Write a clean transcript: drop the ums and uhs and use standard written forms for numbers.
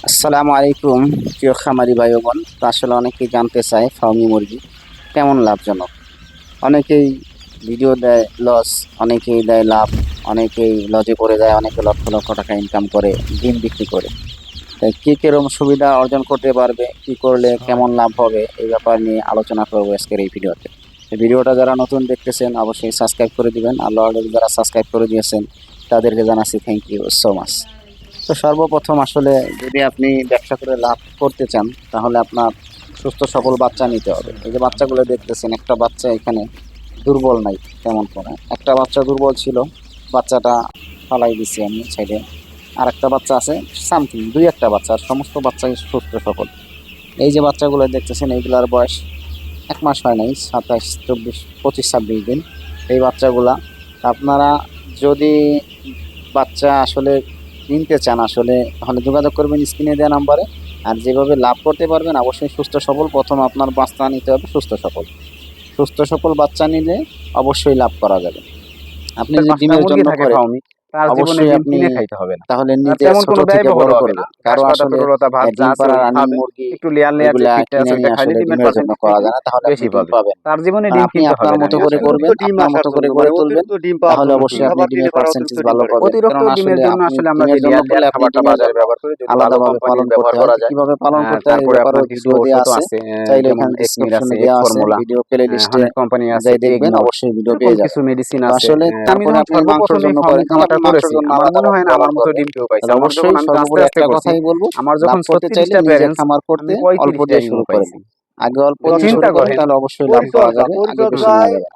আসসালামু আলাইকুম প্রিয় খামারি ভাই ও বোন। তো আসলে অনেকেই জানতে চায় ফার্মি মুরগি কেমন লাভজনক। অনেকেই ভিডিও দেয় লস, অনেকেই দেয় লাভ, অনেকেই লজে পড়ে যায়, অনেকে লক্ষ লক্ষ টাকা ইনকাম করে ডিম বিক্রি করে। তাই কে কিরকম সুবিধা অর্জন করতে পারবে, কি করলে কেমন লাভ হবে, এই ব্যাপার নিয়ে আলোচনা করবো আজকের এই ভিডিওতে। এই ভিডিওটা যারা নতুন দেখতেছেন অবশ্যই সাবস্ক্রাইব করে দিবেন, আর অলরেডি যারা সাবস্ক্রাইব করে দিয়েছেন তাদেরকে জানাচ্ছি থ্যাংক ইউ সো মাচ। তো সর্বপ্রথম আসলে যদি আপনি ব্যবসা করে লাভ করতে চান তাহলে আপনার সুস্থ সবল বাচ্চা নিতে হবে। এই যে বাচ্চাগুলো দেখতেছেন, একটা বাচ্চা এখানে দুর্বল নাই তেমন করে, একটা বাচ্চা দুর্বল ছিল, বাচ্চাটা ফালাই দিছি আমি সাইডে। আর একটা বাচ্চা আছে সামথিং, দুই একটা বাচ্চা, আর সমস্ত বাচ্চাই সুস্থ সবল। এই যে বাচ্চাগুলো দেখতেছেন এইগুলার বয়স 1 মাস হয় নাই, 27, 24, 25, 26 দিন এই বাচ্চাগুলা। আপনারা যদি বাচ্চা আসলে কিনতে চান আসলে তাহলে যোগাযোগ করবেন স্ক্রিনে দেওয়া নাম্বারে। আর যেভাবে লাভ করতে পারবেন অবশ্যই সুস্থ সবল, প্রথম আপনার বাচ্চা নিতে হবে সুস্থ সবল। সুস্থ সবল বাচ্চা নিলে অবশ্যই লাভ করা যাবে। আপনি আপনার যদি ৫টা ডিমের মুরগি জন্য থাকে করেন ফার্মে, তার জীবনে অবশ্যই ডিম আপনি কিনে খাইতে হবে না। তাহলে তার নিজে তেমন ছোট কোনো থেকে ব্যয়বহুল বড় হবে করবেন। না। কারো ঘাস পাতা, আসলে তরলতা, ভাত যা ডিম আছে পাড়া ওই রানিং খাবে। মুরগি একটু লেয়ার যে এগুলা ফিটটা আছে কিনে ওইটা নিয়ে খাইলে আসলে ডিমের ডিমের জন্য পার্সেন্টেজ করা একটু যায় না, তাহলে আপনি বেশি ডিম পাবে। পাবেন। তার জীবনে কারণ ডিম আপনি কিনতে আপনার হবে না। মতো আমি করে আসলে করবেন, ডিম আপনার আসার মতো করে জন্য গড়ে তুলবেন, অতিরিক্ত ডিম পাওয়ার তাহলে জন্য কি অবশ্যই আপনি খাবার দিলে ডিমের পারে পার্সেন্টেজ অতিরিক্ত ডিম ভালো পারে? পাবেন। অতিরিক্ত কারণ ডিমের আসলে জন্য আপনি আসলে আমরা যে ডিমের জন্য লেয়ার করলে আপনি খাবারটা ডিমের বাজারে জন্য ব্যবহার করি, যদি ভালো আলাদাভাবে পালন কোম্পানির করতে ব্যবহার হয়। করা তো যায়। কিভাবে পালন করতে হয় এই তারপরে ব্যাপারেও আপনার কিছু ভিডিও দেওয়া ঔষধও আছে, আছে, চাইলে যেমন এখানে এক্সমির আছে, ডিসক্রিপশনে এক দেওয়া আছে, ফর্মুলা, ভিডিও প্লে লিস্টে অনেক কোম্পানি আছে, যাই দেখবেন এগনোর, অবশ্যই ভিডিও এরকম পেয়ে কিছু যাবেন। মেডিসিন তো আছে। আসলে আমি তারপরে যখন আপনি মাংসের সর্বপ্রথম এই জন্য ফার্মিং করেন তাহলে খামারটা আপনি মাংসের করেছি, জন্য আমার মনে হয় আলাদাভাবে না আমার পালন মতো করবেন। ডিম কেউ পাইছে। তাহলে আমার যখন অবশ্যই আমি তো আস্তে সর্বোপরি আস্তে একটা করছি, কথাই বলবো, আমার লাভ যখন করতে চাইলে 36টা নিজে প্যারেন্টস, খামার করতে আমি অল্প 35টা দিয়ে ইমু শুরু করেন। পাইছি। আগে অল্প তো দিয়ে চিন্তা শুরু করেন করেন, তাহলে অবশ্যই লাভ করা পরিচর্যা যাবে, আগে বেশি নেওয়া পরিচর্যায় যাবে না।